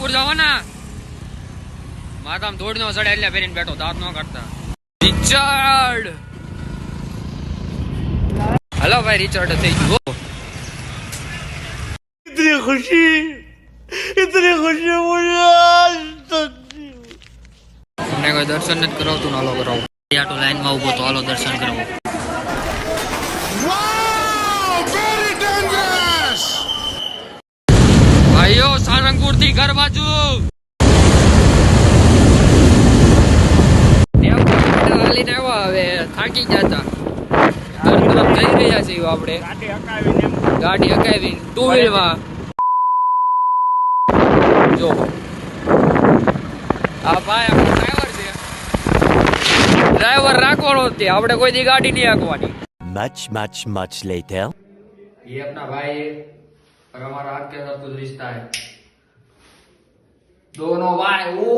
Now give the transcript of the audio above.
દૂર જાઓ ને માથામાં ધૂળ નો ચડે એટલે ફેરીને બેઠો દાંત નો કાઢતા રિચર્ડ હલો ભાઈ રિચર્ડ થઈ ગયો इतनी खुशी मुझे અમને કોઈ દર્શન નથી કરાવતું હાલો કરાવું આટો લાઈન માં ઉભો તો હાલો દર્શન કરાવો ભાઈઓ સારંગપુર થી ઘર બાજુ હાલીને આવ્યા હવે થાકી જતા ઘર તરફ જઈ રહ્યા છીએ આપણે ગાડી હકાવી ટુ વ્હીલ માં જો આ ભાઈ આપણો ડ્રાઈવર છે ડ્રાઈવર રાખવાનો છે આપણે કોઈ દી ગાડી નહીં હાંકવાની much later ये अपना भाई है और हमारा हाथ के साथ कुछ रिश्ता है दोनों भाई ओ